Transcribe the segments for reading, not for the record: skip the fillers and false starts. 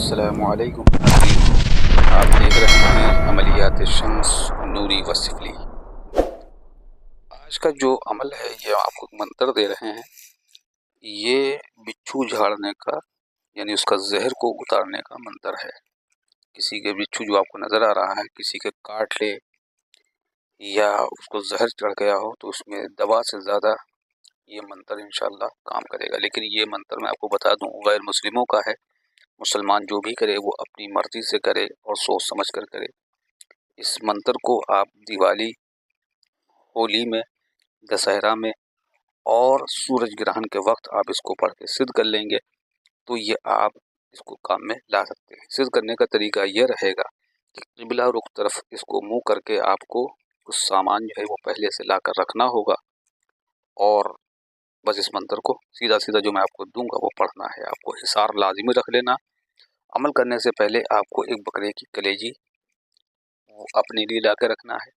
अस्सलामुअलैकुम नाज़रीन, आप देख रहे हैं अमलियात शम्स नूरी व सिफली। आज का जो अमल है ये आपको मंतर दे रहे हैं। ये बिच्छू झाड़ने का यानी उसका जहर को उतारने का मंतर है। किसी के बिच्छू जो आपको नज़र आ रहा है किसी के काट ले या उसको जहर चढ़ गया हो तो उसमें दवा से ज़्यादा ये मंतर इंशाअल्लाह काम करेगा। लेकिन ये मंतर मैं आपको बता दूं गैर मुस्लिमों का है। मुसलमान जो भी करे वो अपनी मर्जी से करे और सोच समझ कर करे। इस मंत्र को आप दिवाली, होली में, दशहरा में और सूरज ग्रहण के वक्त आप इसको पढ़ के सिद्ध कर लेंगे तो ये आप इसको काम में ला सकते हैं। सिद्ध करने का तरीका यह रहेगा कि किबला रुख तरफ इसको मुंह करके आपको कुछ सामान जो है वो पहले से ला कर रखना होगा और बस इस मंत्र को सीधा सीधा जो मैं आपको दूंगा वो पढ़ना है। आपको हिसार लाजिमी रख लेना। अमल करने से पहले आपको एक बकरे की कलेजी वो अपने लिए ला के रखना है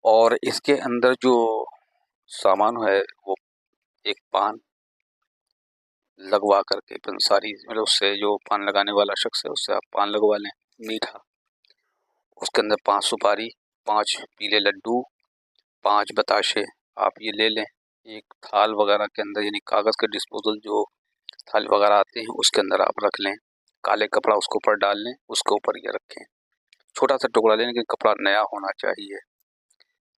और इसके अंदर जो सामान है वो एक पान लगवा करके पंसारी मतलब उससे जो पान लगाने वाला शख्स है उससे आप पान लगवा लें मीठा। उसके अंदर 5 सुपारी, 5 पीले लड्डू, 5 बताशे आप ये ले लें। एक थाल वगैरह के अंदर यानी कागज़ के डिस्पोजल जो थाल वगैरह आते हैं उसके अंदर आप रख लें। काले कपड़ा उसके ऊपर डाल लें, उसके ऊपर ये रखें। छोटा सा टुकड़ा लें लेकिन कपड़ा नया होना चाहिए।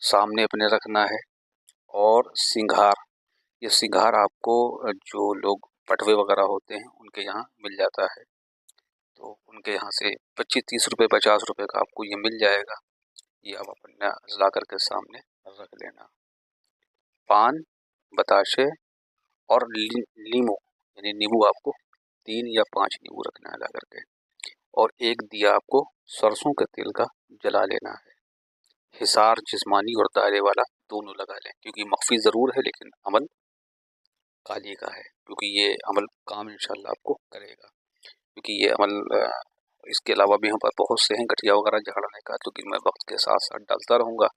सामने अपने रखना है और सिंगार, ये सिंगार आपको जो लोग पटवे वगैरह होते हैं उनके यहाँ मिल जाता है तो उनके यहाँ से 25-30 रुपये 50 रुपये का आपको ये मिल जाएगा। ये आप अपने ला कर के सामने रख लेना। पान, बताशे और नींबू यानी नींबू आपको 3 या 5 नींबू रखना है ला करके और एक दिया आपको सरसों के तेल का जला लेना है। हिसार जिस्मानी और दायरे वाला दोनों लगा लें क्योंकि मख्फी ज़रूर है लेकिन अमल काली का है क्योंकि ये अमल काम इंशाल्लाह आपको करेगा। क्योंकि ये अमल इसके अलावा भी हम पर बहुत से हैं गठिया वगैरह झाड़ने का क्योंकि मैं वक्त के साथ साथ डालता रहूँगा।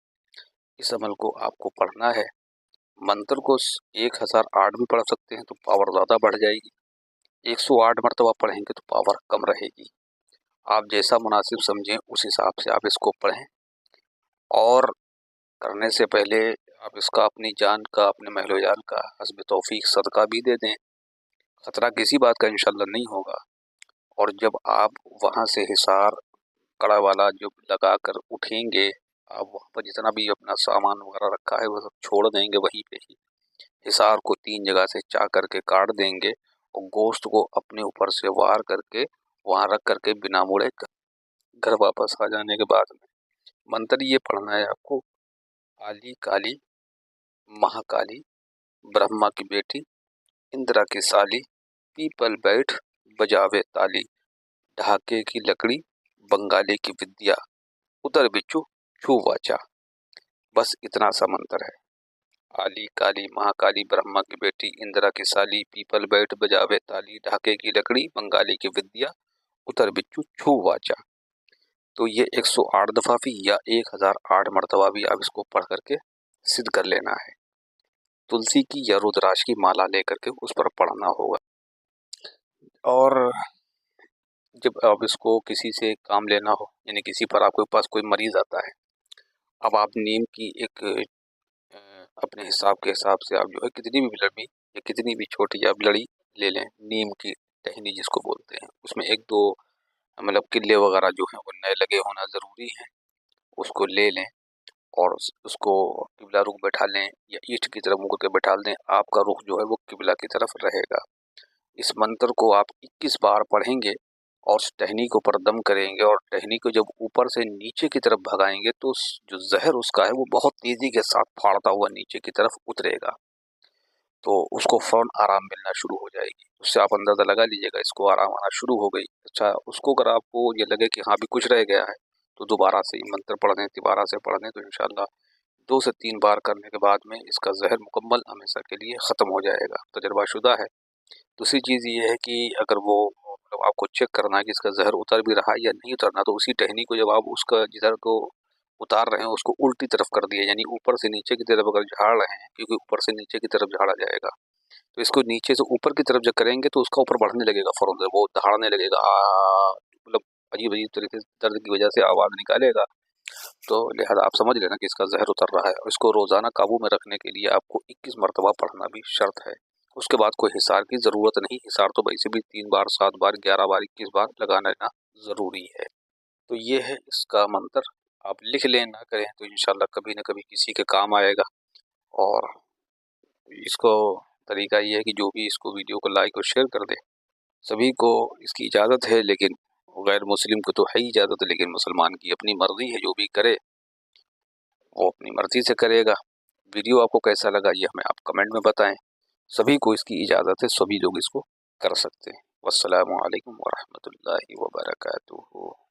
इस अमल को आपको पढ़ना है। मंत्र को 1008 भी पढ़ सकते हैं तो पावर ज़्यादा बढ़ जाएगी। 108 मरतबा पढ़ेंगे तो पावर कम रहेगी। आप जैसा मुनासिब समझें उस हिसाब से आप इसको पढ़ें और करने से पहले आप इसका अपनी जान का अपने महलो जान का हस्ब तौफीक सदका भी दे दें। ख़तरा किसी बात का इंशाल्लाह नहीं होगा। और जब आप वहाँ से हिसार कड़ा वाला जब लगा कर उठेंगे आप वहाँ पर जितना भी अपना सामान वगैरह रखा है वो सब छोड़ देंगे वहीं पे ही। हिसार को 3 जगह से चा करके काट देंगे और गोश्त को अपने ऊपर से वार करके वहाँ रख करके बिना मुड़े घर वापस आ जाने के बाद में मंत्र ये पढ़ना है आपको। आली काली महाकाली ब्रह्मा की बेटी इंदिरा की साली पीपल बैठ बजावे ताली ढाके की लकड़ी बंगाली की विद्या उतर बिच्छू छू वाचा। बस इतना सा मंत्र है। आली काली महाकाली ब्रह्मा की बेटी इंदिरा की साली पीपल बैठ बजावे ताली ढाके की लकड़ी बंगाली की विद्या उतर बिच्छू छू वाचा। तो ये 108 दफ़ा भी या 1008 मरतबा भी आप इसको पढ़ करके सिद्ध कर लेना है। तुलसी की या रुद्राक्ष की माला लेकर के उस पर पढ़ना होगा। और जब आप इसको किसी से काम लेना हो यानी किसी पर आपके पास कोई मरीज़ आता है, अब आप नीम की एक अपने हिसाब से आप जो है कितनी भी लंबी या कितनी भी छोटी आप लड़ी ले लें। नीम की टहनी जिसको बोलते हैं उसमें 1-2 मतलब किले वगैरह जो हैं वो नए लगे होना ज़रूरी है। उसको ले लें और उसको किबला रुख बैठा लें या ईंट की तरफ मुड़ के बैठा दें। आपका रुख जो है वो किबला की तरफ रहेगा। इस मंत्र को आप 21 बार पढ़ेंगे और उस टहनी को ऊपर दम करेंगे और टहनी को जब ऊपर से नीचे की तरफ भगाएंगे तो जो जहर उसका है वो बहुत तेज़ी के साथ फाड़ता हुआ नीचे की तरफ उतरेगा तो उसको फ़ौरन आराम मिलना शुरू हो जाएगी। उससे आप अंदाज़ा लगा लीजिएगा इसको आराम आना शुरू हो गई। अच्छा उसको अगर आपको ये लगे कि हाँ अभी कुछ रह गया है तो दोबारा से मंत्र पढ़ दें, दोबारा से पढ़ दें तो इंशाल्लाह 2 से 3 बार करने के बाद में इसका जहर मुकम्मल हमेशा के लिए ख़त्म हो जाएगा, तजुर्बाशुदा है। दूसरी चीज़ ये है कि अगर वो मतलब आपको चेक करना है कि इसका जहर उतर भी रहा है या नहीं उतरना तो उसी टहनी को जब आप उसका जिधर को उतार रहे हैं उसको उल्टी तरफ कर दिए यानी ऊपर से नीचे की तरफ अगर झाड़ रहे हैं क्योंकि ऊपर से नीचे की तरफ झाड़ा जाएगा तो इसको नीचे से ऊपर की तरफ जब करेंगे तो उसका ऊपर बढ़ने लगेगा, फ़ौरन से वो दहाड़ने लगेगा, मतलब अजीब अजीब तरीके से दर्द की वजह से आवाज़ निकालेगा। तो लिहाजा आप समझ लेना कि इसका जहर उतर रहा है। और इसको रोज़ाना काबू में रखने के लिए आपको 21 मरतबा पढ़ना भी शर्त है। उसके बाद कोई हिसार की ज़रूरत नहीं। हिसार तो वैसे भी 3 बार, 7 बार, 11 बार, 21 बार लगा लेना ज़रूरी है। तो ये है इसका मंत्र। आप लिख लें, ना करें तो इंशाल्लाह कभी न कभी किसी के काम आएगा। और इसको तरीका ये है कि जो भी इसको वीडियो को लाइक और शेयर कर दे। सभी को इसकी इजाज़त है, लेकिन गैर मुस्लिम को तो है ही इजाज़त, लेकिन मुसलमान की अपनी मर्ज़ी है, जो भी करे वो अपनी मर्ज़ी से करेगा। वीडियो आपको कैसा लगा ये हमें आप कमेंट में बताएं। सभी को इसकी इजाज़त है, सभी लोग इसको कर सकते हैं। वस्सलामु अलैकुम वरहमतुल्लाहि वबरकातुहू।